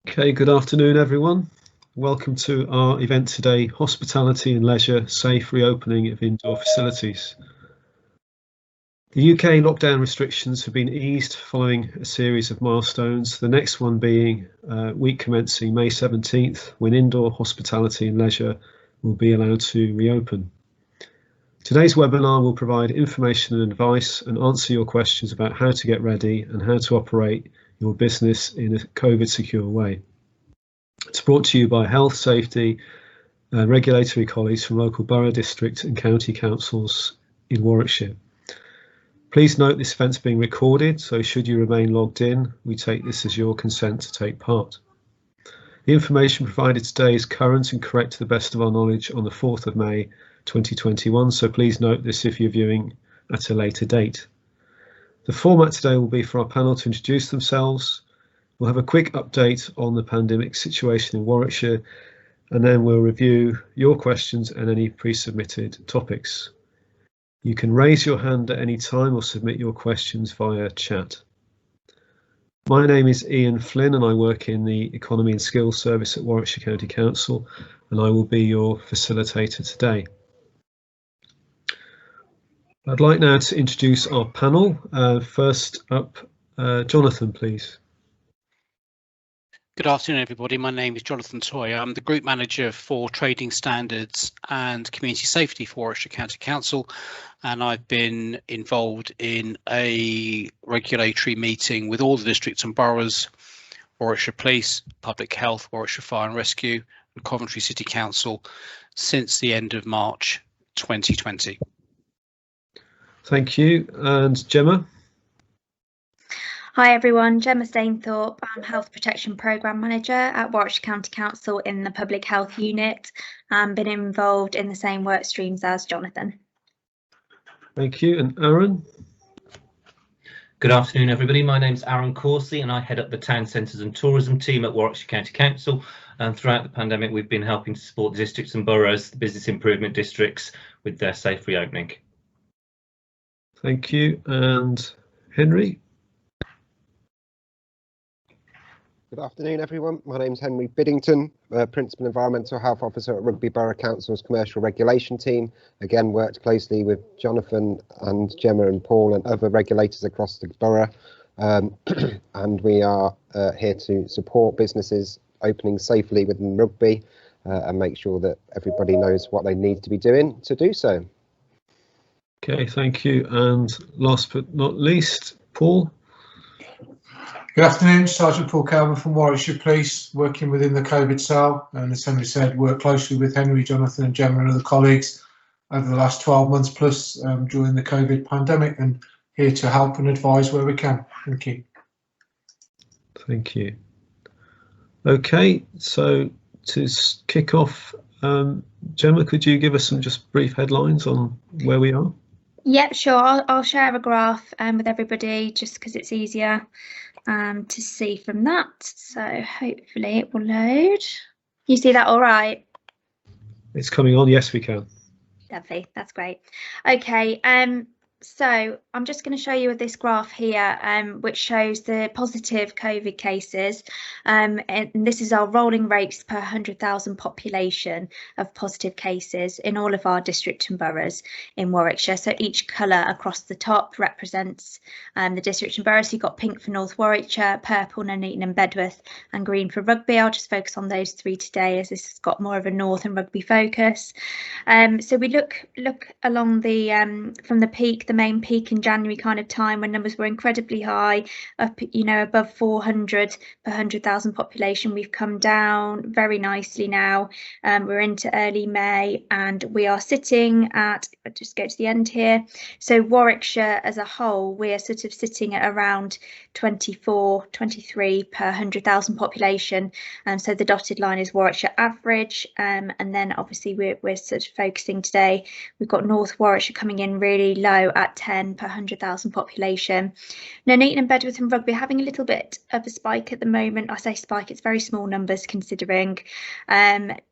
Okay, good afternoon everyone. Welcome to our event today, Hospitality and Leisure, Safe Reopening of Indoor Facilities. The UK lockdown restrictions have been eased following a series of milestones, the next one being week commencing May 17th, when indoor hospitality and leisure will be allowed to reopen. Today's webinar will provide information and advice and answer your questions about how to get ready and how to operate your business in a COVID secure way. It's brought to you by health, safety and regulatory colleagues from local borough, district and county councils in Warwickshire. Please note this event's being recorded, so should you remain logged in, we take this as your consent to take part. The information provided today is current and correct to the best of our knowledge on the 4th of May 2021, so please note this if you're viewing at a later date. The format today will be for our panel to introduce themselves. We'll have a quick update on the pandemic situation in Warwickshire, and then we'll review your questions and any pre-submitted topics. You can raise your hand at any time or submit your questions via chat. My name is Ian Flynn and I work in the Economy and Skills Service at Warwickshire County Council, and I will be your facilitator today. I'd like now to introduce our panel. First up, Jonathan, please. Good afternoon, everybody. My name is Jonathan Toy. I'm the Group Manager for Trading Standards and Community Safety for Warwickshire County Council, and I've been involved in a regulatory meeting with all the districts and boroughs, Warwickshire Police, Public Health, Warwickshire Fire and Rescue and Coventry City Council since the end of March 2020. Thank you. And Gemma? Hi everyone, Gemma Stainthorpe. I'm Health Protection Programme Manager at Warwickshire County Council in the Public Health Unit and been involved in the same work streams as Jonathan. Thank you. And Aaron? Good afternoon everybody, my name's Aaron Coursey and I head up the Town Centres and Tourism team at Warwickshire County Council, and throughout the pandemic we've been helping to support the districts and boroughs, the business improvement districts, with their safe reopening. Thank you. And Henry? Good afternoon everyone, my name's Henry Biddington, Principal Environmental Health Officer at Rugby Borough Council's Commercial Regulation Team. Again, worked closely with Jonathan and Gemma and Paul and other regulators across the borough, and we are here to support businesses opening safely within rugby and make sure that everybody knows what they need to be doing to do so. Okay, thank you. And last but not least, Paul? Good afternoon, Sergeant Paul Calvin from Warwickshire Police, working within the COVID cell, and as Henry said, work closely with Henry, Jonathan and Gemma and other colleagues over the last 12 months plus during the COVID pandemic, and here to help and advise where we can. Thank you. Thank you. Okay, so to kick off, Gemma, could you give us some just brief headlines on where we are? Yeah, sure. I'll share a graph with everybody just because it's easier to see from that. So hopefully it will load. You see that all right? It's coming on. Yes, we can. Lovely. That's great. Okay. So I'm just going to show you this graph here, which shows the positive COVID cases, and this is our rolling rates per 100,000 population of positive cases in all of our district and boroughs in Warwickshire. So each colour across the top represents the district and boroughs. So you've got pink for North Warwickshire, purple Nuneaton and Bedworth, and green for Rugby. I'll just focus on those three today, as this has got more of a North and Rugby focus. So we look along the from the peak, the main peak in January kind of time, when numbers were incredibly high, up above 400 per 100,000 population. We've come down very nicely now. We're into early May and we are sitting at, I'll just go to the end here, so Warwickshire as a whole, we are sort of sitting at around 24, 23 per 100,000 population, and so the dotted line is Warwickshire average, and then obviously we're sort of focusing today, we've got North Warwickshire coming in really low at 10 per 100,000 population. Nuneaton and Bedworth and Rugby having a little bit of a spike at the moment. I say spike, it's very small numbers considering.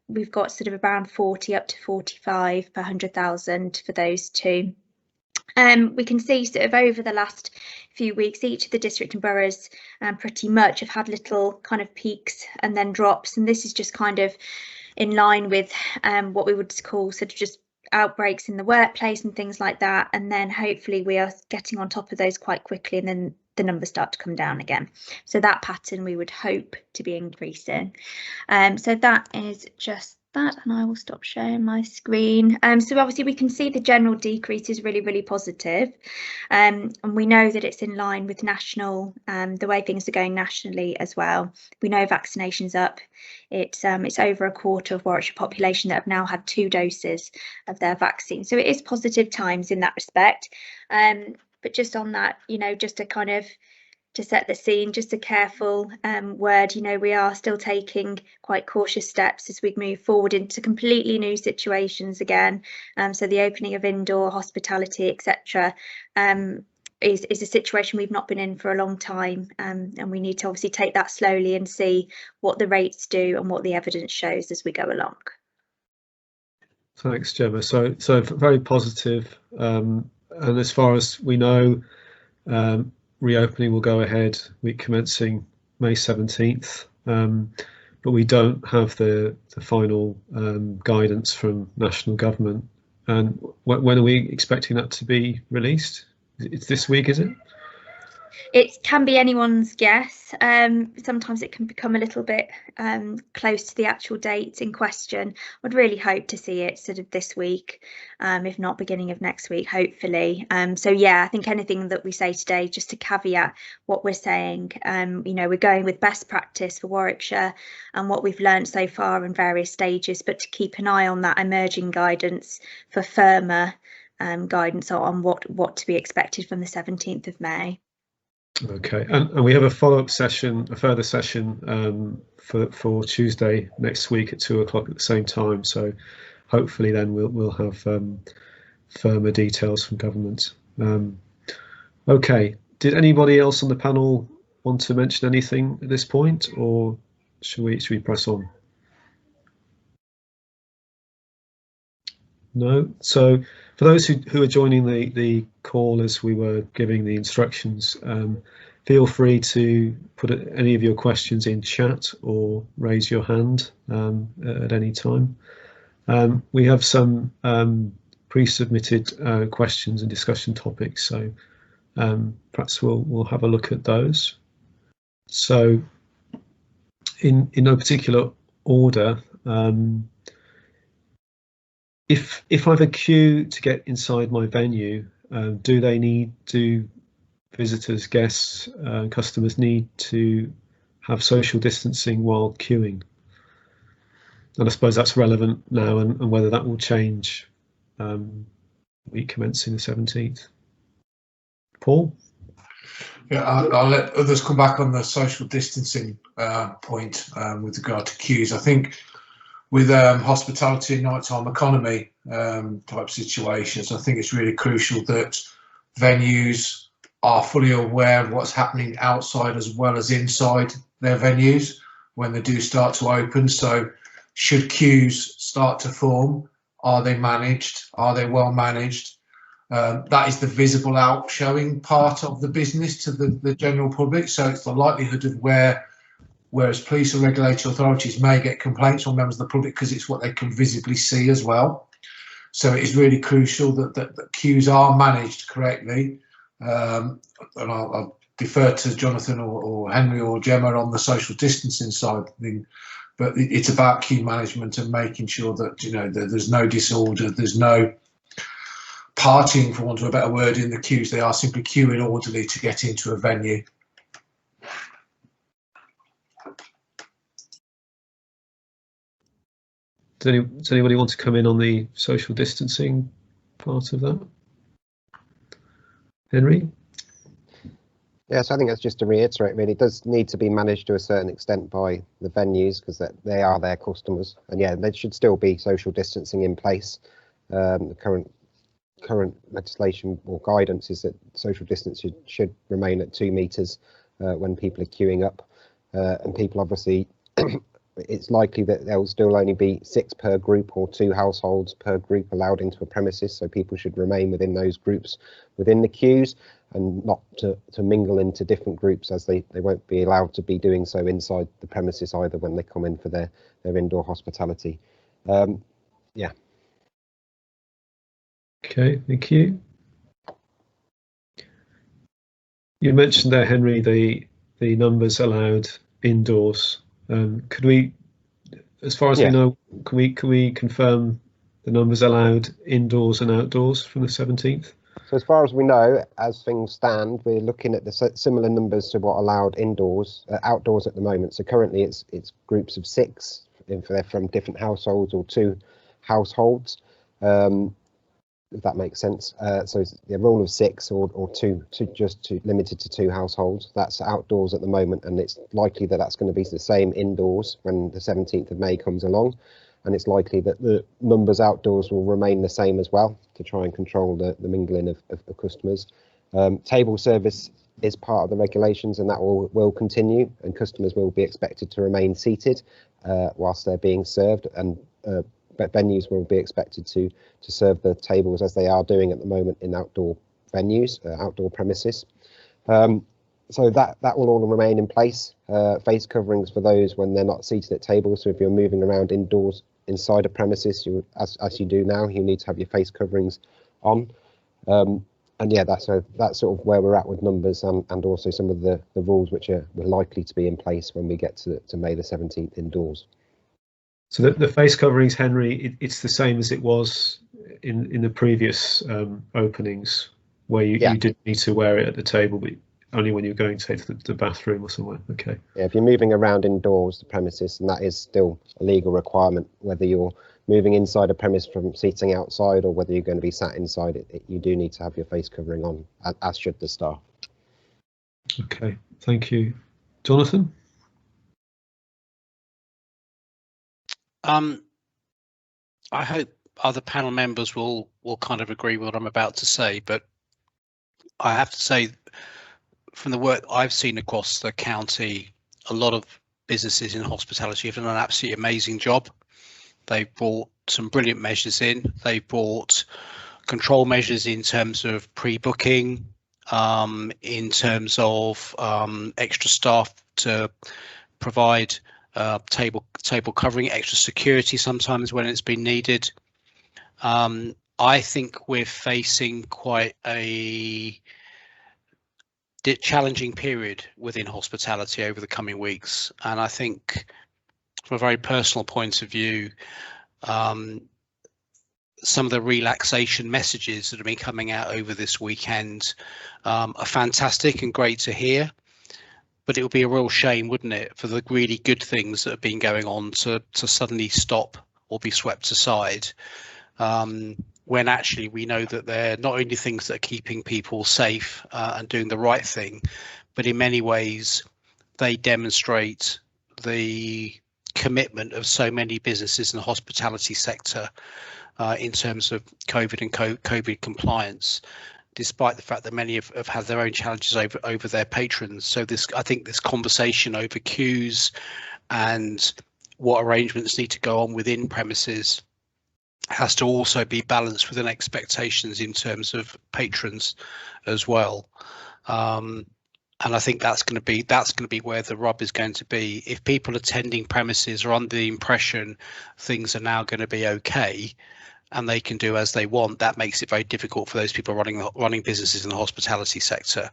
We've got sort of around 40 up to 45 per 100,000 for those two. We can see sort of over the last few weeks, each of the district and boroughs pretty much have had little kind of peaks and then drops, and this is just kind of in line with what we would call sort of just outbreaks in the workplace and things like that, and then hopefully we are getting on top of those quite quickly, and then the numbers start to come down again. So that pattern we would hope to be increasing. So that is just that, and I will stop sharing my screen. So obviously we can see the general decrease is really positive, and we know that it's in line with national, the way things are going nationally as well. We know vaccination's up. It's over a quarter of Warwickshire population that have now had 2 doses of their vaccine, so it is positive times in that respect. But just on that, you know, just to kind of to set the scene, just a careful word, you know, we are still taking quite cautious steps as we move forward into completely new situations again. So the opening of indoor hospitality, etc., is a situation we've not been in for a long time, and we need to obviously take that slowly and see what the rates do and what the evidence shows as we go along. Thanks, Gemma. So very positive, and as far as we know, reopening will go ahead week commencing May 17th, but we don't have the final guidance from national government. And when are we expecting that to be released? It's this week, is it? It can be anyone's guess. Sometimes it can become a little bit close to the actual date in question. I'd really hope to see it sort of this week, if not beginning of next week, hopefully. So yeah, I think anything that we say today, just to caveat what we're saying, you know, we're going with best practice for Warwickshire and what we've learned so far in various stages, but to keep an eye on that emerging guidance for firmer guidance on what to be expected from the 17th of May. Okay, and we have a follow-up session, a further session for Tuesday next week at 2 o'clock at the same time. So hopefully then we'll have firmer details from government. Okay, did anybody else on the panel want to mention anything at this point, or should we press on? No. So for those who are joining the call as we were giving the instructions, feel free to put any of your questions in chat or raise your hand at any time. We have some pre-submitted questions and discussion topics, so perhaps we'll have a look at those. So in no particular order, if I have a queue to get inside my venue, do visitors, guests, customers need to have social distancing while queuing? And I suppose that's relevant now, and whether that will change week commencing the 17th. Paul? Yeah, I'll let others come back on the social distancing point with regard to queues. I think with hospitality and nighttime economy type situations, I think it's really crucial that venues are fully aware of what's happening outside as well as inside their venues when they do start to open. So should queues start to form, are they managed? Are they well managed? That is the visible out showing part of the business to the general public. So it's the likelihood of whereas police or regulatory authorities may get complaints from members of the public because it's what they can visibly see as well. So it is really crucial that queues are managed correctly. And I'll defer to Jonathan or Henry or Gemma on the social distancing side thing, but it's about queue management and making sure that, you know, that there's no disorder, there's no partying, for want of a better word, in the queues. They are simply queuing orderly to get into a venue. Does anybody want to come in on the social distancing part of that? Henry? Yes, I think that's just to reiterate, really, it does need to be managed to a certain extent by the venues because they are their customers. And yeah, there should still be social distancing in place. The current legislation or guidance is that social distancing should remain at 2 meters when people are queuing up. And people obviously it's likely that there will still only be 6 per group or 2 households per group allowed into a premises, so people should remain within those groups within the queues and not to mingle into different groups, as they won't be allowed to be doing so inside the premises either when they come in for their indoor hospitality. Yeah. Okay, thank you. You mentioned there, Henry, the numbers allowed indoors. Could we, as far as we know, can we confirm the numbers allowed indoors and outdoors from the 17th? So as far as we know, as things stand, we're looking at the similar numbers to what allowed indoors, outdoors at the moment. So currently it's groups of 6 if they're from different households, or 2 households, if that makes sense. So it's the rule of 6 or 2, limited to 2 households. That's outdoors at the moment, and it's likely that that's going to be the same indoors when the 17th of May comes along. And it's likely that the numbers outdoors will remain the same as well, to try and control the mingling of customers. Table service is part of the regulations, and that will continue, and customers will be expected to remain seated whilst they're being served, and venues will be expected to serve the tables as they are doing at the moment in outdoor venues, outdoor premises. So that will all remain in place. Face coverings for those when they're not seated at tables. So if you're moving around indoors inside a premises, as you do now, you need to have your face coverings on. And yeah, that's sort of where we're at with numbers, and also some of the rules which are likely to be in place when we get to May the 17th indoors. So the face coverings, Henry, it's the same as it was in the previous openings, where you didn't need to wear it at the table, but only when you're going to the bathroom or somewhere. Okay. Yeah, if you're moving around indoors, the premises, and that is still a legal requirement, whether you're moving inside a premise from seating outside or whether you're going to be sat inside, you do need to have your face covering on, as should the staff. Okay, thank you. Jonathan? I hope other panel members will kind of agree with what I'm about to say, but I have to say, from the work I've seen across the county, a lot of businesses in hospitality have done an absolutely amazing job. They've brought some brilliant measures in. They've brought control measures in terms of pre-booking, in terms of extra staff to provide table covering, extra security sometimes when it's been needed. I think we're facing quite a challenging period within hospitality over the coming weeks, and I think from a very personal point of view, some of the relaxation messages that have been coming out over this weekend are fantastic and great to hear, but it would be a real shame, wouldn't it, for the really good things that have been going on to suddenly stop or be swept aside, when actually we know that they're not only things that are keeping people safe and doing the right thing, but in many ways they demonstrate the commitment of so many businesses in the hospitality sector in terms of COVID and COVID compliance, despite the fact that many have had their own challenges over their patrons. So I think this conversation over queues and what arrangements need to go on within premises has to also be balanced within expectations in terms of patrons as well. And I think that's going to be where the rub is going to be. If people attending premises are under the impression things are now going to be okay and they can do as they want, that makes it very difficult for those people running businesses in the hospitality sector.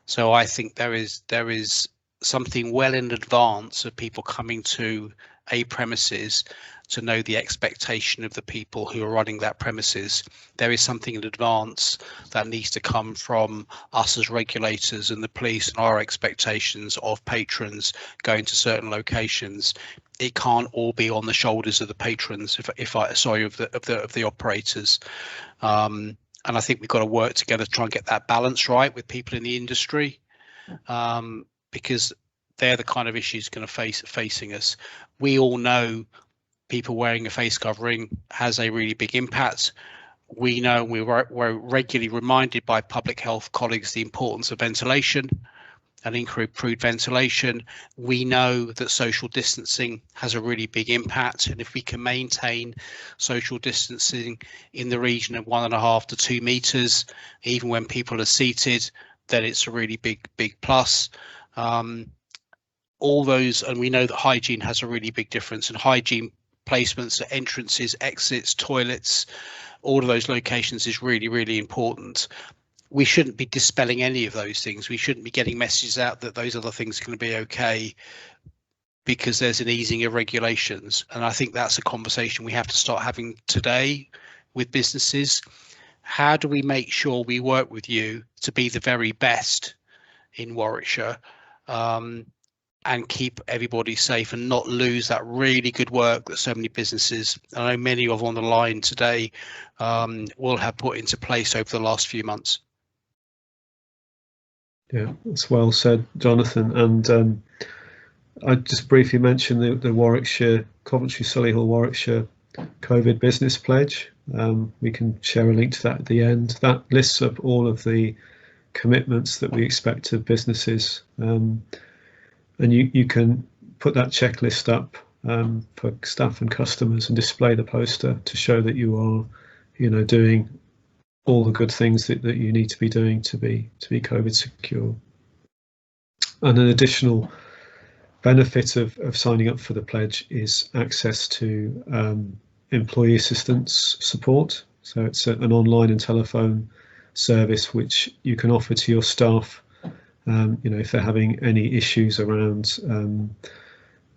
So I think there is something well in advance of people coming to a premises to know the expectation of the people who are running that premises. There is something in advance that needs to come from us as regulators and the police and our expectations of patrons going to certain locations. It can't all be on the shoulders of the patrons, of the operators. And I think we've got to work together to try and get that balance right with people in the industry, because they're the kind of issues going to facing us. We all know people wearing a face covering has a really big impact. We know we're regularly reminded by public health colleagues the importance of ventilation and improved ventilation. We know that social distancing has a really big impact, and if we can maintain social distancing in the region of 1.5 to 2 meters, even when people are seated, then it's a really big plus. All those, and we know that hygiene has a really big difference, and hygiene placements at entrances, exits, toilets, all of those locations is really important. We shouldn't be dispelling any of those things. We shouldn't be getting messages out that those other things are going to be okay because there's an easing of regulations. And I think that's a conversation we have to start having today with businesses. How do we make sure we work with you to be the very best in Warwickshire, and keep everybody safe and not lose that really good work that so many businesses, I know many of on the line today, will have put into place over the last few months. Yeah, that's well said, Jonathan. And I just briefly mentioned the Warwickshire, Coventry, Solihull, Warwickshire COVID Business Pledge. We can share a link to that at the end. That lists up all of the commitments that we expect of businesses. And you can put that checklist up for staff and customers and display the poster to show that you are, doing all the good things that you need to be doing to be COVID secure. And an additional benefit of signing up for the pledge is access to employee assistance support. So it's an online and telephone service which you can offer to your staff. If they're having any issues around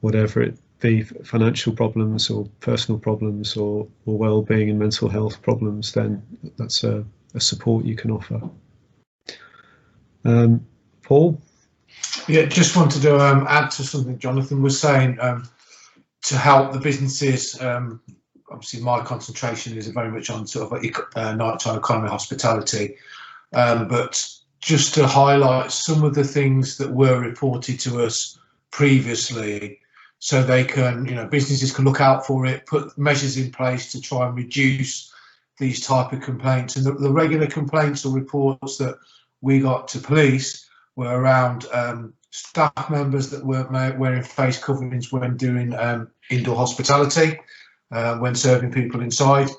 whatever it be, financial problems or personal problems or well-being and mental health problems, then that's a support you can offer. Paul? Yeah, just wanted to add to something Jonathan was saying, to help the businesses. Obviously, my concentration is very much on sort of nighttime economy hospitality, but just to highlight some of the things that were reported to us previously, so they can, businesses can look out for it, put measures in place to try and reduce these type of complaints. And the regular complaints or reports that we got to police were around staff members that weren't wearing face coverings when doing indoor hospitality, when serving people inside,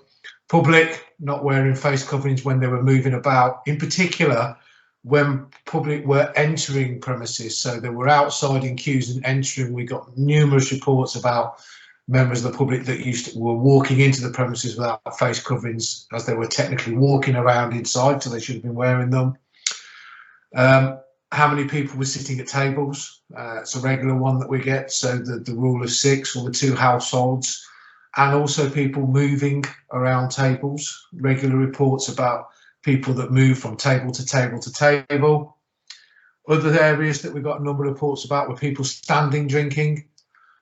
public not wearing face coverings when they were moving about, in particular when public were entering premises. So they were outside in queues and entering. We got numerous reports about members of the public that were walking into the premises without face coverings, as they were technically walking around inside, so they should have been wearing them. How many people were sitting at tables? It's a regular one that we get. So the rule of 6 or the 2 households, and also people moving around tables. Regular reports about people that move from table to table to table. Other areas that we got a number of reports about were people standing drinking.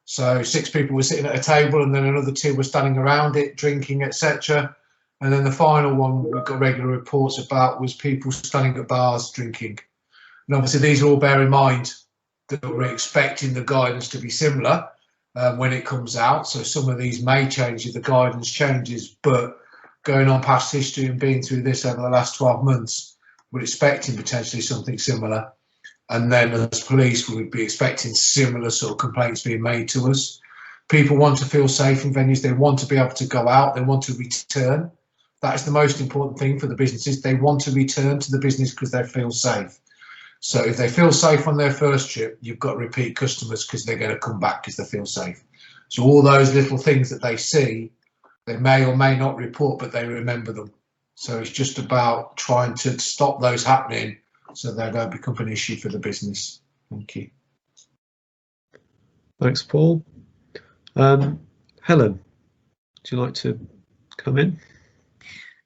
So 6 people were sitting at a table and then another 2 were standing around it drinking, etc. And then the final one we've got regular reports about was people standing at bars drinking. And obviously these are all, bear in mind that we're expecting the guidance to be similar when it comes out. So some of these may change if the guidance changes, but going on past history and being through this over the last 12 months, we're expecting potentially something similar. And then as police, we would be expecting similar sort of complaints being made to us. People want to feel safe in venues. They want to be able to go out. They want to return. That is the most important thing for the businesses. They want to return to the business because they feel safe. So if they feel safe on their first trip, you've got repeat customers because they're going to come back because they feel safe. So all those little things that they see, they may or may not report, but they remember them. So it's just about trying to stop those happening so they don't become an issue for the business. Thank you. Thanks, Paul. Helen, do you like to come in?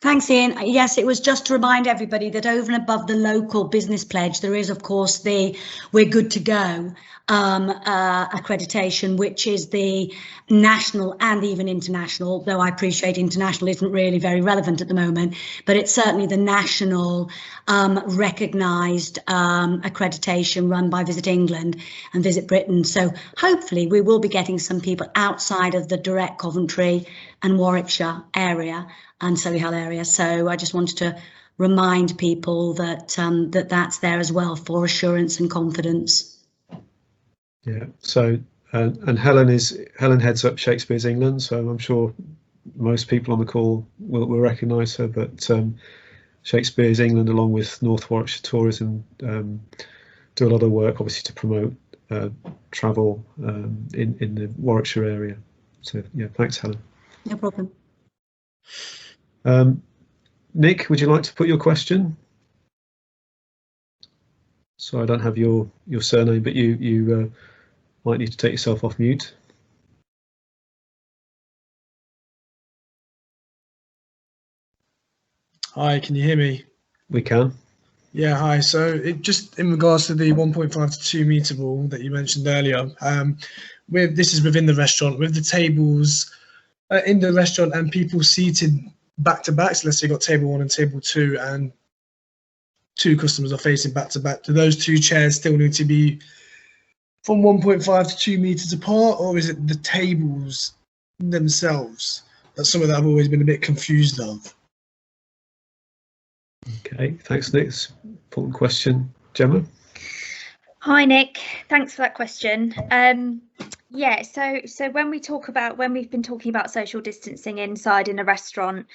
Thanks, Ian. Yes, it was just to remind everybody that over and above the local business pledge, there is, of course, the We're Good to Go accreditation, which is the national and even international, though I appreciate international isn't really very relevant at the moment, but it's certainly the national recognised accreditation run by Visit England and Visit Britain. So hopefully we will be getting some people outside of the direct Coventry and Warwickshire area and Solihull area. So I just wanted to remind people that that's there as well for assurance and confidence. Yeah. So and Helen heads up Shakespeare's England, so I'm sure most people on the call will recognise her. But Shakespeare's England, along with North Warwickshire Tourism, do a lot of work, obviously, to promote travel in the Warwickshire area. So yeah, thanks, Helen. No problem. Nick, would you like to put your question? So I don't have your surname, but you might need to take yourself off mute. Hi, can you hear me? We can. Yeah, hi. So just in regards to the 1.5 to 2 metre rule that you mentioned earlier, this is within the restaurant, with the tables in the restaurant and people seated back to back. So let's say you've got table 1 and table 2 and 2 customers are facing back to back. Do those 2 chairs still need to be from 1.5 to 2 metres apart, or is it the tables themselves? That's something that I've always been a bit confused of. Okay, thanks, Nick. Important question. Gemma? Hi, Nick. Thanks for that question. Yeah, so when we've been talking about social distancing inside in a restaurant,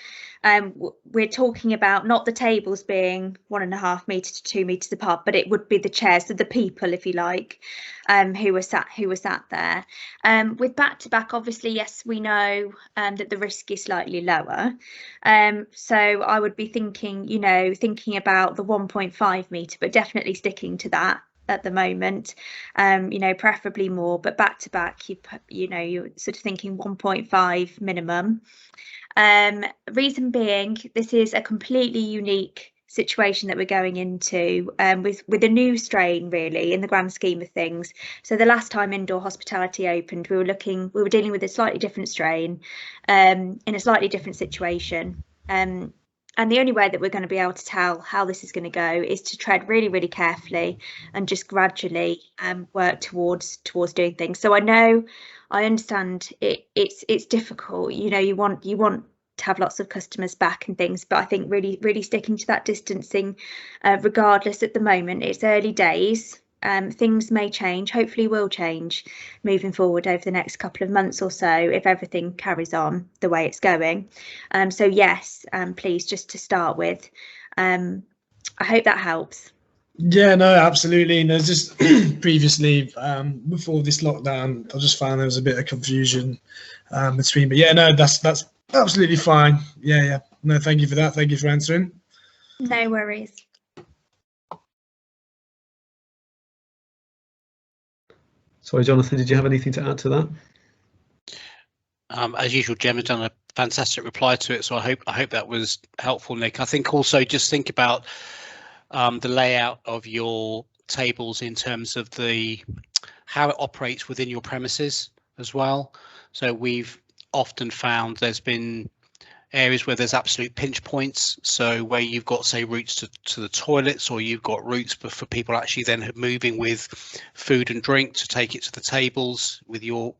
we're talking about not the tables being 1.5 metres to 2 metres apart, but it would be the chairs, so the people, if you like, who were sat there. With back to back, obviously, yes, we know that the risk is slightly lower. So I would be thinking about the 1.5 metre, but definitely sticking to that at the moment, preferably more, but back to back, you're sort of thinking 1.5 minimum. Reason being, this is a completely unique situation that we're going into with a new strain, really, in the grand scheme of things. So the last time indoor hospitality opened, we were dealing with a slightly different strain in a slightly different situation. And the only way that we're going to be able to tell how this is going to go is to tread really, really carefully and just gradually work towards doing things. So I understand it's difficult. You want to have lots of customers back and things, but I think really, really sticking to that distancing, regardless at the moment, it's early days. Things may change, hopefully will change moving forward over the next couple of months or so if everything carries on the way it's going. So yes, please, just to start with, I hope that helps. Yeah, no, absolutely. And there's just previously, before this lockdown, I just found there was a bit of confusion between. But yeah, no, that's absolutely fine. Yeah. No, thank you for that. Thank you for answering. No worries. Sorry, Jonathan, did you have anything to add to that? As usual, Gemma's done a fantastic reply to it, so I hope that was helpful, Nick. I think also just think about the layout of your tables in terms of how it operates within your premises as well. So we've often found there's been areas where there's absolute pinch points, so where you've got, say, routes to the toilets, or you've got routes for people actually then moving with food and drink to take it to the tables with your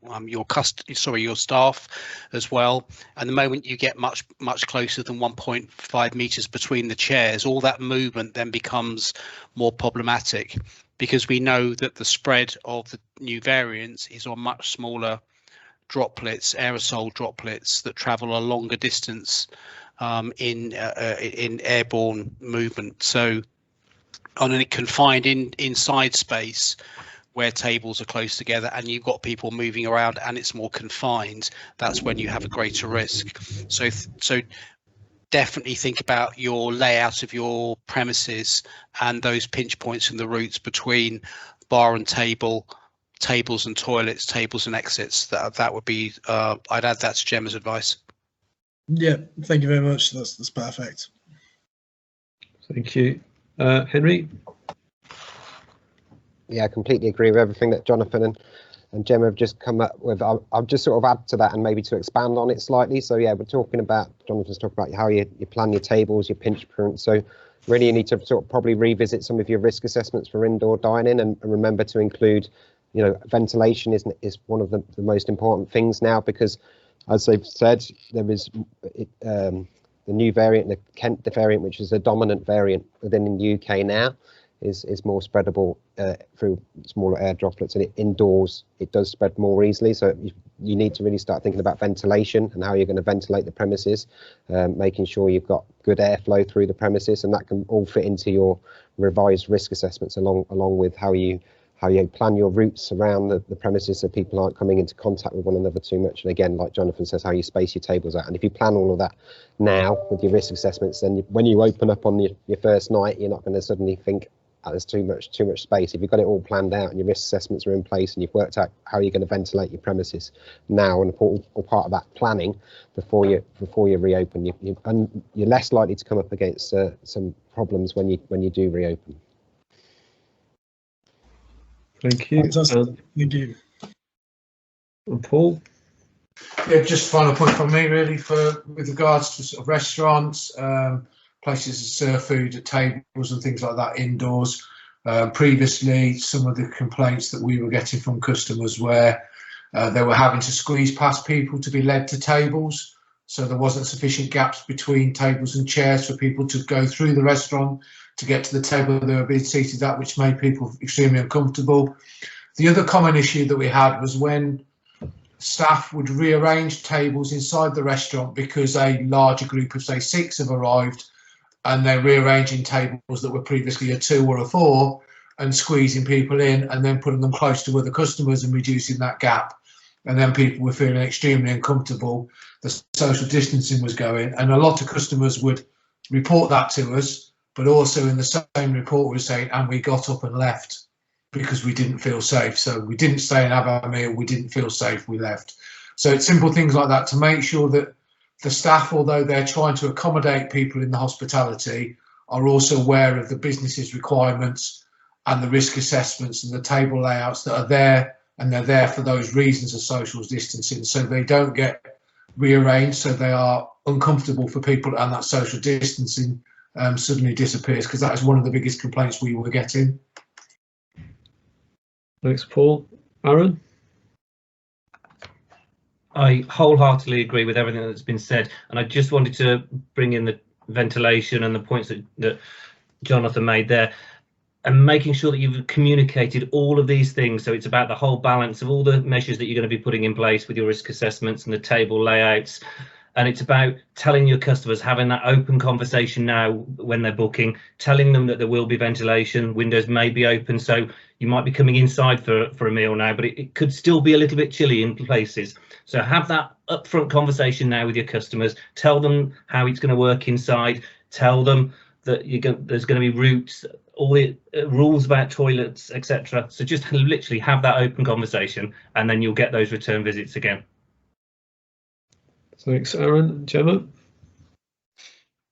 staff as well. And the moment you get much closer than 1.5 meters between the chairs, all that movement then becomes more problematic, because we know that the spread of the new variants is on much smaller droplets, aerosol droplets that travel a longer distance in airborne movement. So on a confined inside space where tables are close together and you've got people moving around and it's more confined, that's when you have a greater risk. So definitely think about your layout of your premises and those pinch points in the routes between bar and tables and toilets, tables and exits. That would be, I'd add that to Gemma's advice. Yeah, thank you very much. That's perfect. Thank you. Henry? Yeah, I completely agree with everything that Jonathan and Gemma have just come up with. I'll just sort of add to that and maybe to expand on it slightly. So yeah, Jonathan's talking about how you plan your tables, your pinch points. So really you need to sort of probably revisit some of your risk assessments for indoor dining, and remember to include, ventilation is one of the most important things now, because as they've said, new variant, the Kent variant, which is a dominant variant within the UK now, is more spreadable through smaller air droplets, and indoors it does spread more easily. So you need to really start thinking about ventilation and how you're going to ventilate the premises, making sure you've got good airflow through the premises, and that can all fit into your revised risk assessments along with how you plan your routes around the premises so people aren't coming into contact with one another too much. And again, like Jonathan says, how you space your tables out. And if you plan all of that now with your risk assessments, then when you open up on your first night, you're not going to suddenly think, oh, there's too much space. If you've got it all planned out and your risk assessments are in place and you've worked out how you're going to ventilate your premises now, and all part of that planning before you reopen, you're less likely to come up against some problems when you do reopen. Thank you. Thank you. And Paul? Yeah, just final point from me really with regards to sort of restaurants, places to serve food at tables and things like that indoors. Previously, some of the complaints that we were getting from customers where they were having to squeeze past people to be led to tables. So there wasn't sufficient gaps between tables and chairs for people to go through the restaurant to get to the table they were being seated at, which made people extremely uncomfortable. The other common issue that we had was when staff would rearrange tables inside the restaurant because a larger group of, say, 6 have arrived, and they're rearranging tables that were previously a 2 or a 4 and squeezing people in and then putting them close to other customers and reducing that gap. And then people were feeling extremely uncomfortable. The social distancing was going, and a lot of customers would report that to us, but also in the same report was saying, and we got up and left because we didn't feel safe. So we didn't stay and have our meal, we didn't feel safe, we left. So it's simple things like that to make sure that the staff, although they're trying to accommodate people in the hospitality, are also aware of the business's requirements and the risk assessments and the table layouts that are there, and they're there for those reasons of social distancing, so they don't get rearranged, so they are uncomfortable for people, and that social distancing suddenly disappears, because that is one of the biggest complaints we were getting. Thanks, Paul. Aaron? I wholeheartedly agree with everything that's been said, and I just wanted to bring in the ventilation and the points that Jonathan made there, and making sure that you've communicated all of these things. So it's about the whole balance of all the measures that you're going to be putting in place with your risk assessments and the table layouts. And it's about telling your customers, having that open conversation now when they're booking, telling them that there will be ventilation, windows may be open, so you might be coming inside for a meal now, but it could still be a little bit chilly in places. So have that upfront conversation now with your customers, tell them how it's going to work inside, tell them that there's going to be routes, all the rules about toilets, etc. So just literally have that open conversation, and then you'll get those return visits again. Thanks, Aaron. Gemma?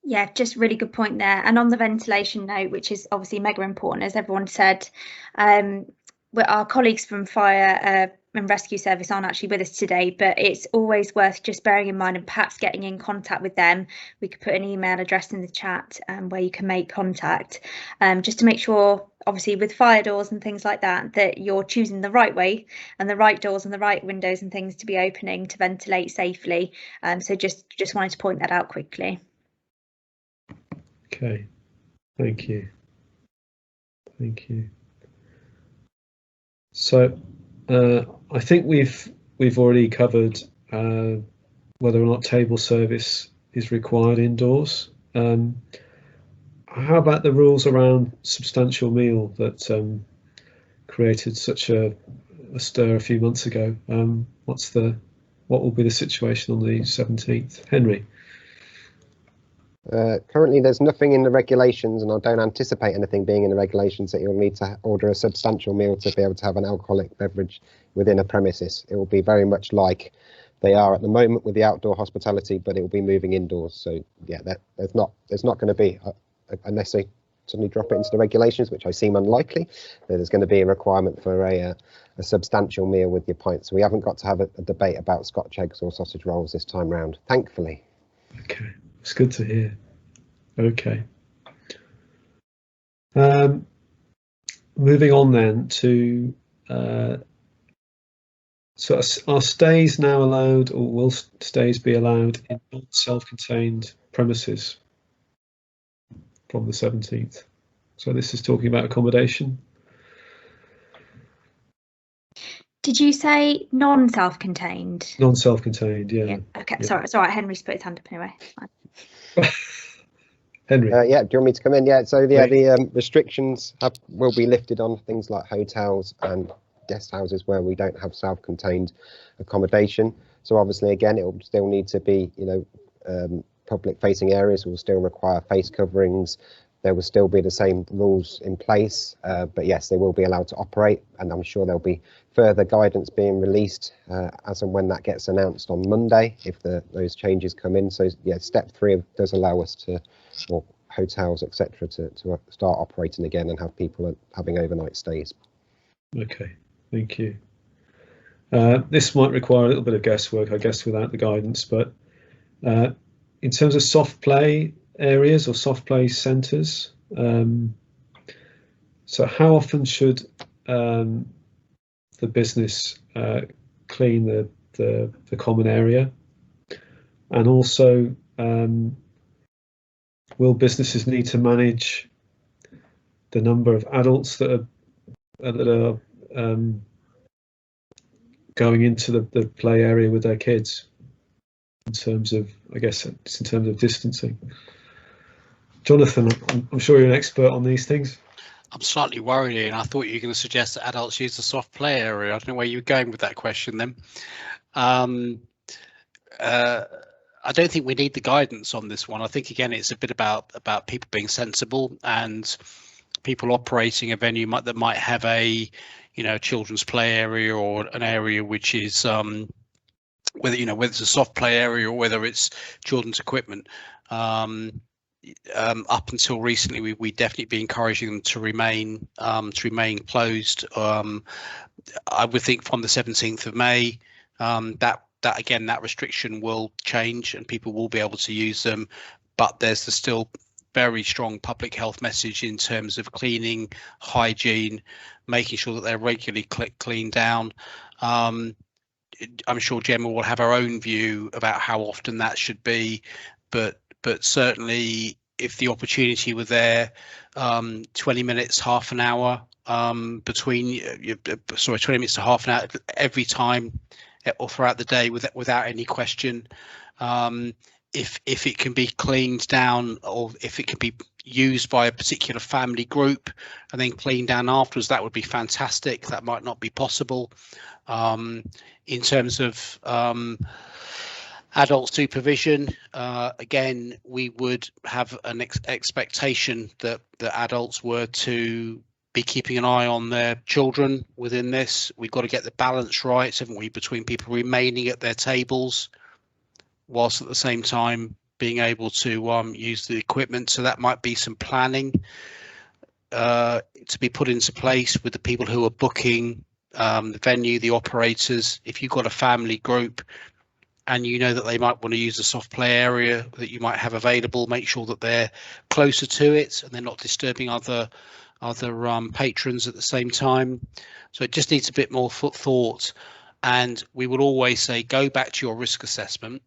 Yeah, just really good point there. And on the ventilation note, which is obviously mega important, as everyone said, our colleagues from Fire and Rescue Service aren't actually with us today, but it's always worth just bearing in mind and perhaps getting in contact with them. We could put an email address in the chat where you can make contact, just to make sure, obviously with fire doors and things like that, that you're choosing the right way and the right doors and the right windows and things to be opening to ventilate safely. So just wanted to point that out quickly. Okay, thank you. Thank you. So I think we've already covered whether or not table service is required indoors. How about the rules around substantial meal that created such a stir a few months ago? What will be the situation on the 17th? Henry? Currently, there's nothing in the regulations, and I don't anticipate anything being in the regulations that you'll need to order a substantial meal to be able to have an alcoholic beverage within a premises. It will be very much like they are at the moment with the outdoor hospitality, but it will be moving indoors. So yeah, there's not going to be, unless they suddenly drop it into the regulations, which I seem unlikely, there's going to be a requirement for a substantial meal with your pints. So we haven't got to have a debate about Scotch eggs or sausage rolls this time round, thankfully. Okay. It's good to hear. Okay. Moving on then to So are stays now allowed, or will stays be allowed in non-self-contained premises from the 17th? So this is talking about accommodation. Did you say non-self-contained? Non-self-contained, yeah. Okay, yeah. sorry, it's all right. Henry's put his hand up anyway. Henry. Yeah, do you want me to come in? Yeah, so the restrictions will be lifted on things like hotels and guest houses where we don't have self-contained accommodation. So obviously, again, it will still need to be, public-facing areas will still require face coverings. There will still be the same rules in place, but yes, they will be allowed to operate, and I'm sure there'll be further guidance being released as and when that gets announced on Monday, if those changes come in. So yeah, step 3 does allow us to, or hotels, etc., to start operating again and have people having overnight stays. Okay, thank you. This might require a little bit of guesswork, I guess, without the guidance, but in terms of soft play areas or soft play centres, so how often should the business clean the common area? And also, will businesses need to manage the number of adults that are going into the play area with their kids, in terms of, I guess, it's in terms of distancing? Jonathan, I'm sure you're an expert on these things. I'm slightly worried, and I thought you were going to suggest that adults use the soft play area. I don't know where you were going with that question then. I don't think we need the guidance on this one. I think, again, it's a bit about people being sensible and people operating a venue that might have a, children's play area or an area which is whether it's a soft play area or whether it's children's equipment. Up until recently, we definitely be encouraging them to remain closed. I would think from the 17th of May, that restriction will change and people will be able to use them, but there's the still very strong public health message in terms of cleaning, hygiene, making sure that they're regularly cleaned down. I'm sure Gemma will have her own view about how often that should be, but certainly if the opportunity were there, 20 minutes, half an hour between, 20 minutes to half an hour every time or throughout the day without any question. If it can be cleaned down, or if it can be used by a particular family group and then cleaned down afterwards, that would be fantastic. That might not be possible. In terms of adult supervision, again, we would have an expectation that the adults were to be keeping an eye on their children within this. We've got to get the balance right, haven't we, between people remaining at their tables whilst at the same time being able to use the equipment. So that might be some planning to be put into place with the people who are booking the venue, the operators. If you've got a family group and you know that they might want to use the soft play area that you might have available, make sure that they're closer to it and they're not disturbing other patrons at the same time. So it just needs a bit more thought. And we would always say, go back to your risk assessment,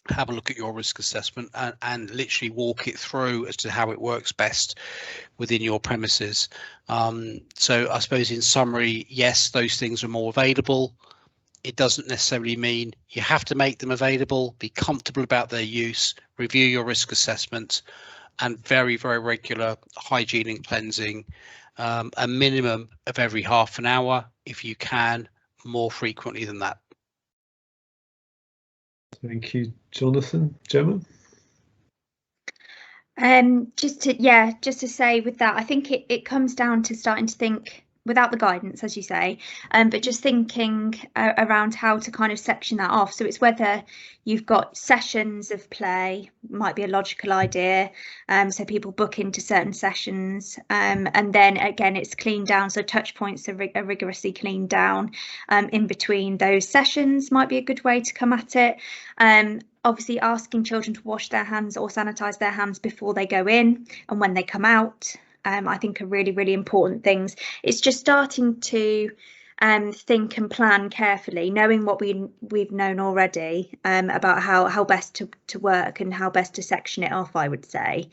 have a look at your risk assessment and literally walk it through as to how it works best within your premises. So I suppose in summary, yes, those things are more available. It doesn't necessarily mean you have to make them available. Be comfortable about their use, review your risk assessment, and very, very regular hygiene and cleansing, a minimum of every half an hour, if you can, more frequently than that. Thank you, Jonathan. Gemma? Just to say with that, I think it comes down to starting to think without the guidance, as you say, but just thinking around how to kind of section that off. So it's whether you've got sessions of play, might be a logical idea. So people book into certain sessions, and then again, it's cleaned down. So touch points are rigorously cleaned down in between those sessions might be a good way to come at it. Obviously asking children to wash their hands or sanitize their hands before they go in and when they come out. I think are really, really important things. It's just starting to think and plan carefully, knowing what we've known already about how best to work and how best to section it off, I would say.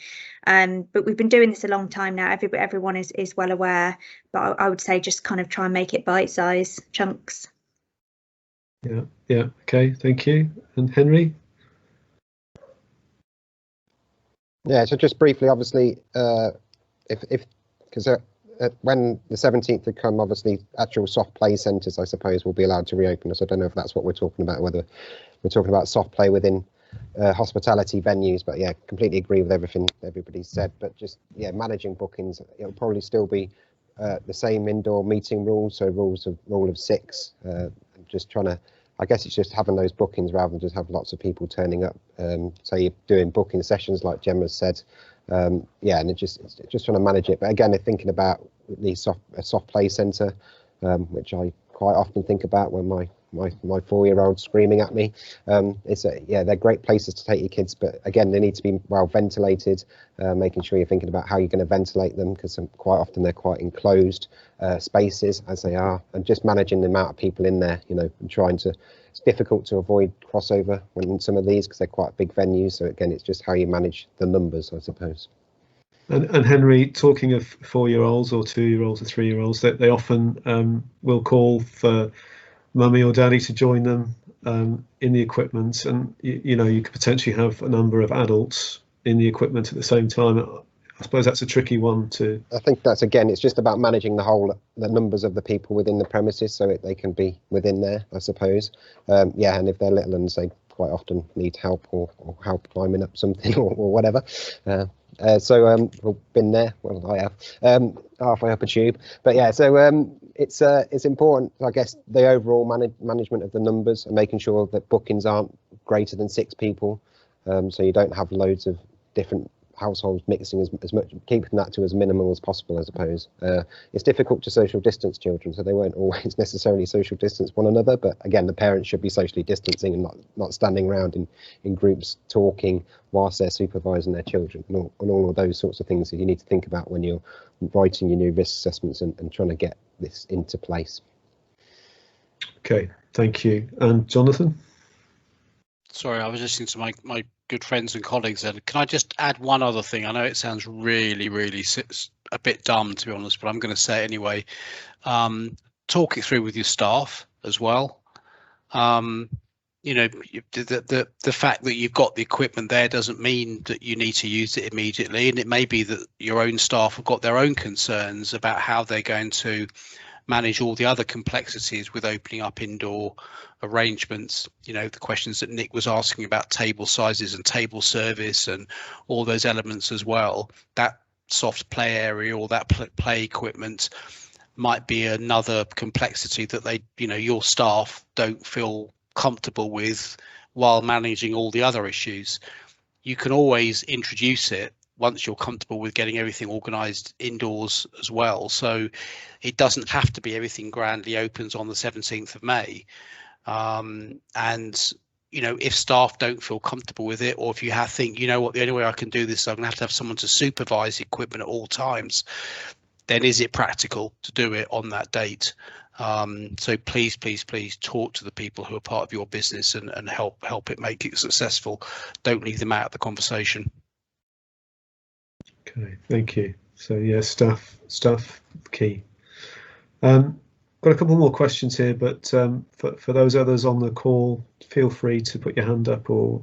But we've been doing this a long time now. Everyone is well aware, but I would say just kind of try and make it bite-sized chunks. Yeah, okay, thank you. And Henry? Yeah, so just briefly, obviously, because when the 17th had come, obviously actual soft play centres, I suppose, will be allowed to reopen. So I don't know if that's what we're talking about, whether we're talking about soft play within hospitality venues, but yeah, completely agree with everything everybody's said. But just, yeah, managing bookings, it'll probably still be the same indoor meeting rules, so rule of 6, just trying to, I guess it's just having those bookings rather than just have lots of people turning up. So you're doing booking sessions like Gemma said. Yeah, and it's just trying to manage it. But again, they're thinking about a soft play centre, which I quite often think about when my 4-year-old's screaming at me. Yeah, they're great places to take your kids, but again, they need to be well ventilated, making sure you're thinking about how you're going to ventilate them, because quite often they're quite enclosed spaces as they are, and just managing the amount of people in there, you know, and trying to, it's difficult to avoid crossover when some of these, because they're quite big venues. So again, it's just how you manage the numbers, I suppose. And Henry, talking of 4-year-olds or 2-year-olds or 3-year-olds, they often will call for mummy or daddy to join them in the equipment, and you know, you could potentially have a number of adults in the equipment at the same time. I suppose that's a tricky one to. I think that's, again, it's just about managing the numbers of the people within the premises so they can be within there, I suppose. Yeah, and if they're little ones, they quite often need help or help climbing up something or whatever. So we've been there. Well, I have halfway up a tube, but yeah. So it's important, I guess, the overall management of the numbers and making sure that bookings aren't greater than 6 people, so you don't have loads of different households mixing as much, keeping that to as minimal as possible, I suppose. It's difficult to social distance children, so they won't always necessarily social distance one another, but again, the parents should be socially distancing and not standing around in groups talking whilst they're supervising their children, and all of those sorts of things that you need to think about when you're writing your new risk assessments and trying to get this into place. Okay, thank you. And Jonathan? Sorry, I was listening to my good friends and colleagues there. Can I just add one other thing? I know it sounds really a bit dumb, to be honest, but I'm going to say it anyway. Talk it through with your staff as well. You know, the fact that you've got the equipment there doesn't mean that you need to use it immediately, and it may be that your own staff have got their own concerns about how they're going to manage all the other complexities with opening up indoor arrangements. You know, the questions that Nick was asking about table sizes and table service and all those elements as well. That soft play area or that play equipment might be another complexity that they, you know, your staff don't feel comfortable with while managing all the other issues. You can always introduce it once you're comfortable with getting everything organised indoors as well. So it doesn't have to be everything grandly opens on the 17th of May. And, you know, if staff don't feel comfortable with it, or if you think, you know what, the only way I can do this, I'm going to have someone to supervise the equipment at all times, then is it practical to do it on that date? So please talk to the people who are part of your business and help it make it successful. Don't leave them out of the conversation. Okay, thank you. So yeah, staff key. Got a couple more questions here, but for those others on the call, feel free to put your hand up or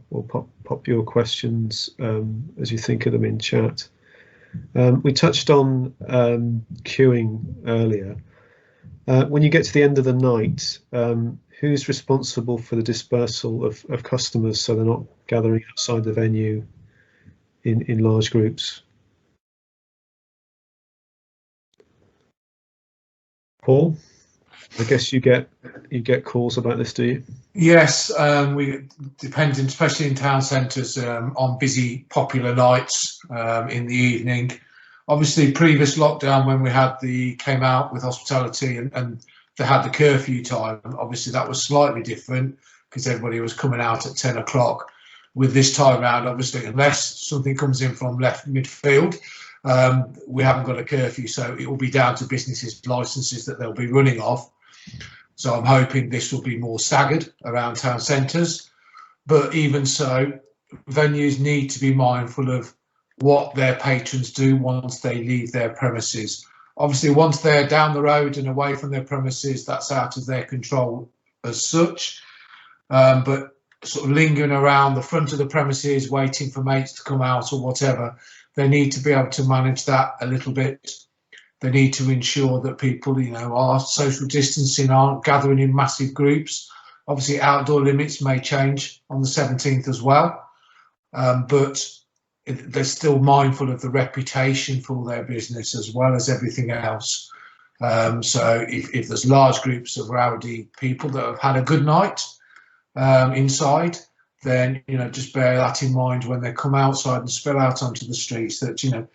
pop your questions as you think of them in chat. We touched on queuing earlier. When you get to the end of the night, who's responsible for the dispersal of customers so they're not gathering outside the venue in large groups? Paul, I guess you get calls about this, do you? Yes, we depending, especially in town centres, on busy popular nights in the evening. Obviously, previous lockdown when we came out with hospitality and they had the curfew time. Obviously, that was slightly different because everybody was coming out at 10 o'clock. With this time round, obviously, unless something comes in from left midfield, we haven't got a curfew, so it will be down to businesses' licences that they'll be running off. So I'm hoping this will be more staggered around town centres. But even so, venues need to be mindful of what their patrons do once they leave their premises. Obviously, once they're down the road and away from their premises, that's out of their control as such. But sort of lingering around the front of the premises, waiting for mates to come out or whatever, they need to be able to manage that a little bit. They need to ensure that people, you know, are social distancing, aren't gathering in massive groups. Obviously, outdoor limits may change on the 17th as well, but they're still mindful of the reputation for their business as well as everything else. So if there's large groups of rowdy people that have had a good night inside, then, you know, just bear that in mind when they come outside and spill out onto the streets, that, you know,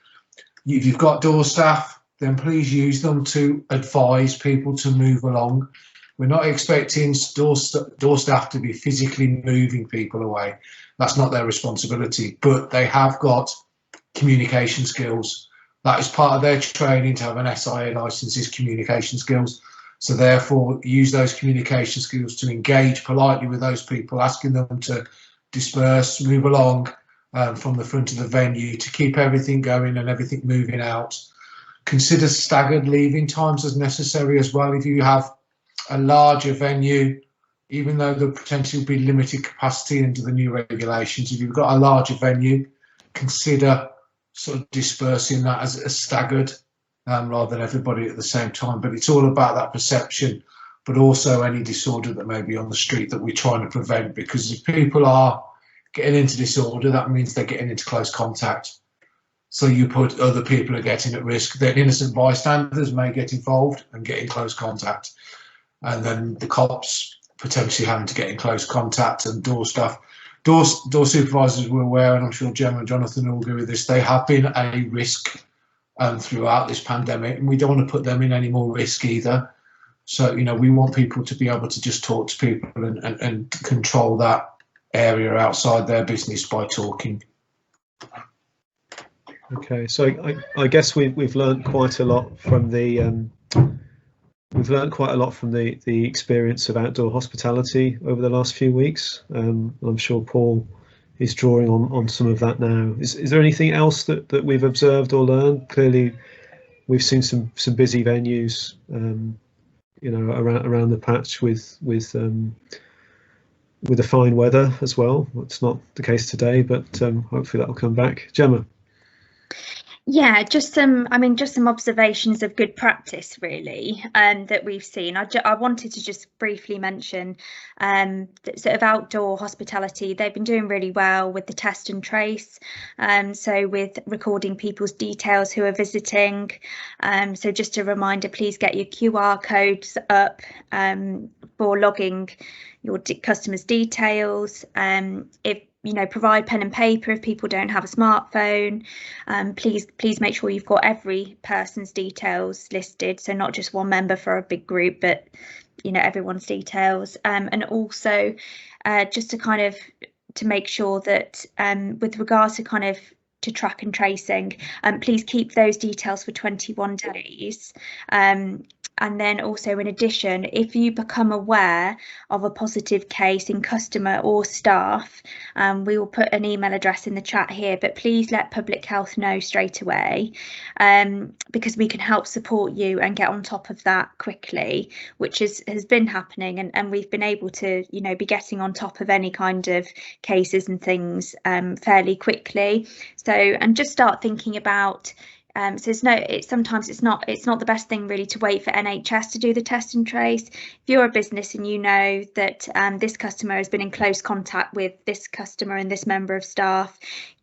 if you've got door staff, then please use them to advise people to move along. We're not expecting door staff to be physically moving people away. That's not their responsibility, but they have got communication skills. That is part of their training to have an SIA licence, is communication skills. So therefore, use those communication skills to engage politely with those people, asking them to disperse, move along from the front of the venue to keep everything going and everything moving out. Consider staggered leaving times as necessary as well. If you have a larger venue, even though there potentially will be limited capacity under the new regulations, if you've got a larger venue, consider sort of dispersing that as a staggered rather than everybody at the same time. But it's all about that perception, but also any disorder that may be on the street that we're trying to prevent, because if people are getting into disorder, that means they're getting into close contact. So you put other people are getting at risk. Then innocent bystanders may get involved and get in close contact. And then the cops potentially having to get in close contact, and door staff. Door supervisors were aware, and I'm sure Gemma and Jonathan will agree with this, they have been a risk throughout this pandemic, and we don't want to put them in any more risk either. So, you know, we want people to be able to just talk to people and control that area outside their business by talking. Okay, so I guess we've learned quite a lot from the the experience of outdoor hospitality over the last few weeks. I'm sure Paul is drawing on some of that now. Is there anything else that we've observed or learned? Clearly, we've seen some busy venues, you know, around the patch with the fine weather as well. It's not the case today, but hopefully that will come back. Gemma. Yeah, just some observations of good practice, really, that we've seen. I wanted to just briefly mention that sort of outdoor hospitality, they've been doing really well with the test and trace. So with recording people's details who are visiting. So just a reminder, please get your QR codes up for logging your customers' details. If you know, provide pen and paper if people don't have a smartphone. Please make sure you've got every person's details listed, so not just one member for a big group, but you know, everyone's details. And also just to make sure that with regards to track and tracing, please keep those details for 21 days. And then also, in addition, if you become aware of a positive case in customer or staff, we will put an email address in the chat here, but please let Public Health know straight away, because we can help support you and get on top of that quickly, which has been happening, and we've been able to, you know, be getting on top of any kind of cases and things fairly quickly. So, and just start thinking about sometimes it's not the best thing really to wait for NHS to do the test and trace. If you're a business and you know that this customer has been in close contact with this customer and this member of staff,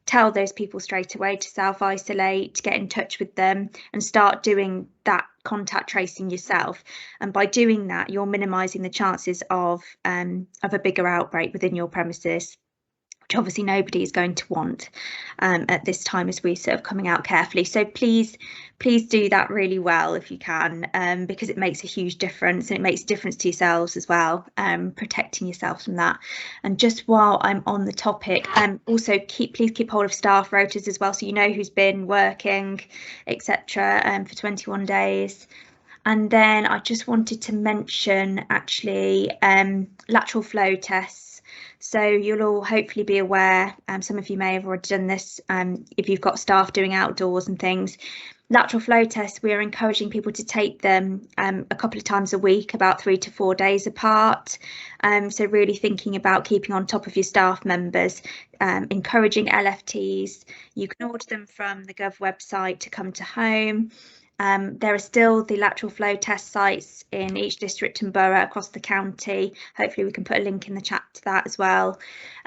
tell those people straight away to self-isolate, get in touch with them and start doing that contact tracing yourself. And by doing that, you're minimising the chances of a bigger outbreak within your premises, which obviously nobody is going to want at this time as we're sort of coming out carefully. So please do that really well if you can, because it makes a huge difference, and it makes a difference to yourselves as well, protecting yourself from that. And just while I'm on the topic, also please keep hold of staff rotas as well, so you know who's been working, etc. For 21 days. And then I just wanted to mention actually lateral flow tests. So you'll all hopefully be aware, some of you may have already done this if you've got staff doing outdoors and things. Lateral flow tests, we are encouraging people to take them a couple of times a week, about 3 to 4 days apart. So really thinking about keeping on top of your staff members, encouraging LFTs. You can order them from the Gov website to come to home. There are still the lateral flow test sites in each district and borough across the county. Hopefully we can put a link in the chat to that as well.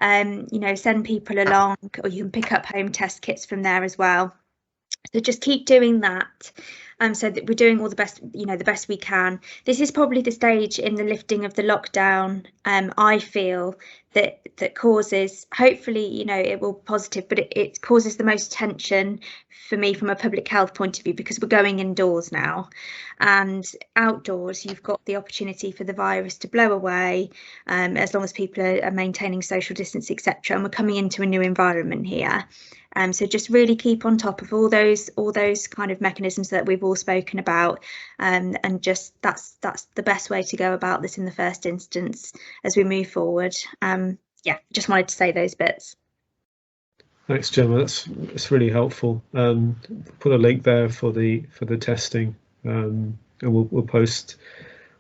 You know, send people along, or you can pick up home test kits from there as well. So just keep doing that, so that we're doing all the best, you know, the best we can. This is probably the stage in the lifting of the lockdown, I feel, that causes, hopefully, you know, it will be positive, but it causes the most tension for me from a public health point of view, because we're going indoors now, and outdoors you've got the opportunity for the virus to blow away, as long as people are maintaining social distance, etc. And we're coming into a new environment here. So just really keep on top of all those kind of mechanisms that we've all spoken about, and just that's the best way to go about this in the first instance as we move forward. Yeah, just wanted to say those bits. Thanks, Gemma. That's really helpful. Put a link there for the testing, and we'll post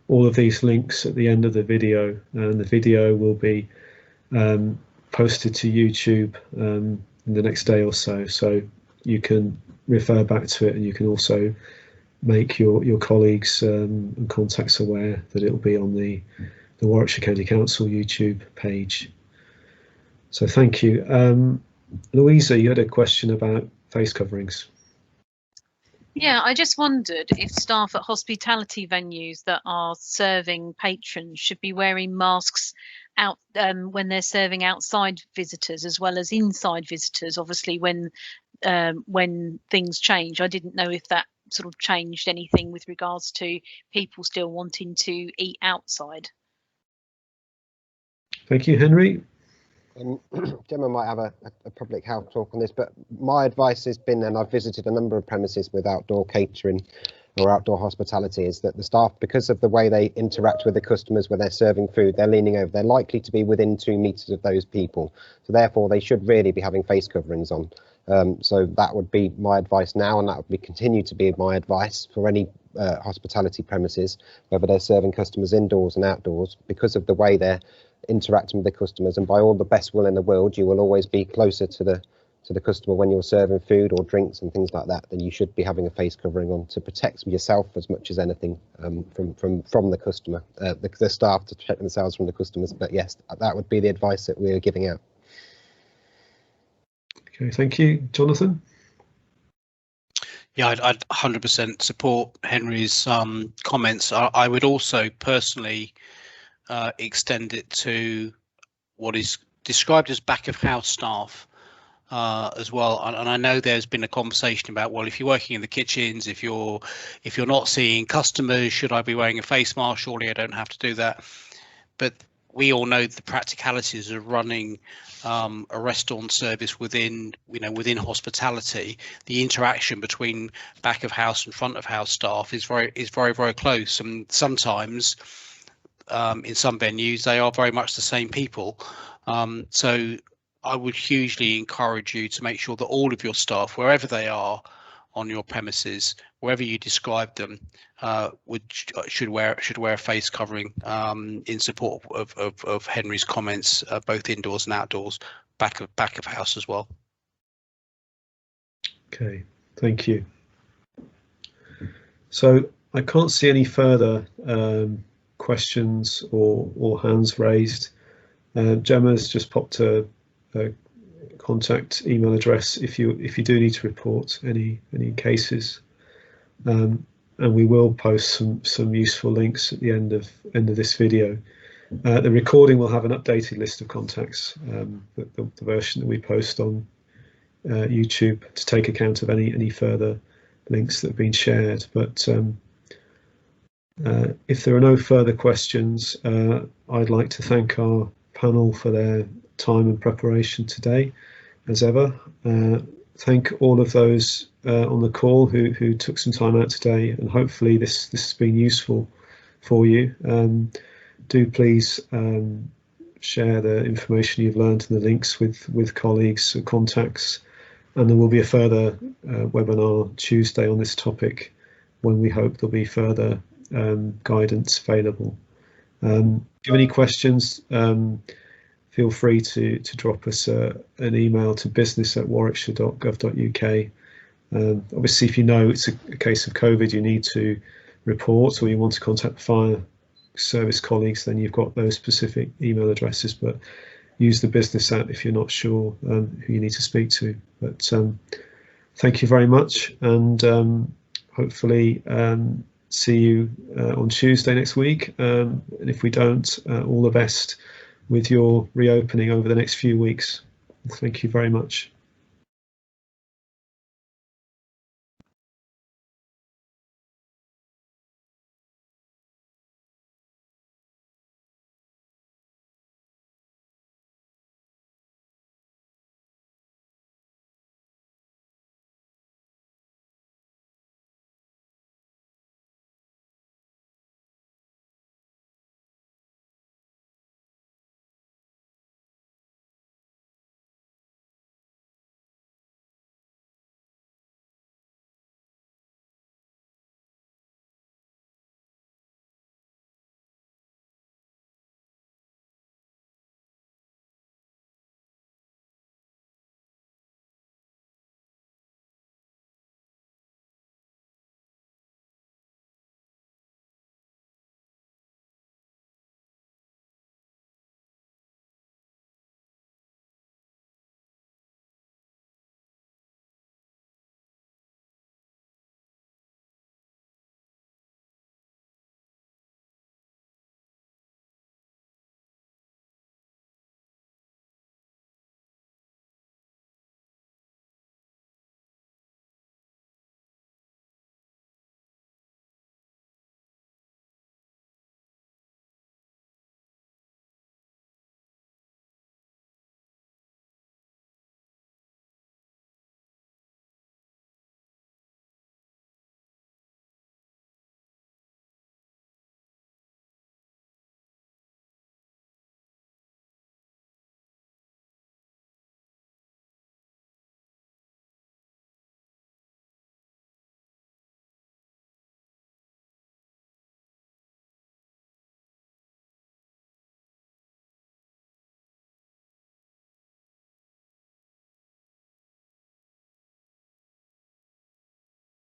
all of these links at the end of the video, and the video will be posted to YouTube in the next day or so, so you can refer back to it, and you can also make your colleagues and contacts aware that it will be on the Warwickshire County Council YouTube page. So thank you. Louisa, you had a question about face coverings. Yeah, I just wondered if staff at hospitality venues that are serving patrons should be wearing masks out when they're serving outside visitors as well as inside visitors. Obviously, when things change, I didn't know if that sort of changed anything with regards to people still wanting to eat outside. Thank you, Henry. Gemma might have a public health talk on this, but my advice has been, and I've visited a number of premises with outdoor catering or outdoor hospitality, is that the staff, because of the way they interact with the customers when they're serving food, they're leaning over, they're likely to be within 2 meters of those people. So therefore they should really be having face coverings on. So that would be my advice now, and that would continue to be my advice for any hospitality premises, whether they're serving customers indoors and outdoors, because of the way they're interacting with the customers. And by all the best will in the world, you will always be closer to the customer when you're serving food or drinks and things like that. Then you should be having a face covering on to protect yourself as much as anything from the customer, the staff to protect themselves from the customers. But yes, that would be the advice that we're giving out. Okay, thank you, Jonathan. Yeah, I'd 100% support Henry's comments. I would also personally extend it to what is described as back of house staff as well. And I know there's been a conversation about, well, if you're working in the kitchens, if you're not seeing customers, should I be wearing a face mask? Surely I don't have to do that. But we all know the practicalities of running a restaurant service within hospitality. The interaction between back of house and front of house staff is very close, and sometimes in some venues they are very much the same people. So I would hugely encourage you to make sure that all of your staff, wherever they are on your premises, wherever you describe them, should wear a face covering, in support of Henry's comments, both indoors and outdoors, back of house as well. Okay, thank you. So I can't see any further questions or hands raised. Gemma's just popped a contact email address if you do need to report any cases, and we will post some useful links at the end of this video. The recording will have an updated list of contacts, the version that we post on YouTube, to take account of any further links that have been shared. But if there are no further questions, I'd like to thank our panel for their time and preparation today, as ever. Thank all of those on the call who took some time out today, and hopefully this has been useful for you. Do please share the information you've learned and the links with colleagues or contacts, and there will be a further webinar Tuesday on this topic, when we hope there'll be further guidance available. If you have any questions, feel free to drop us an email to business@warwickshire.gov.uk. Obviously, if you know it's a case of COVID you need to report, or you want to contact fire service colleagues, then you've got those specific email addresses, but use the business app if you're not sure who you need to speak to. But thank you very much, and hopefully see you on Tuesday next week, and if we don't, all the best with your reopening over the next few weeks. Thank you very much.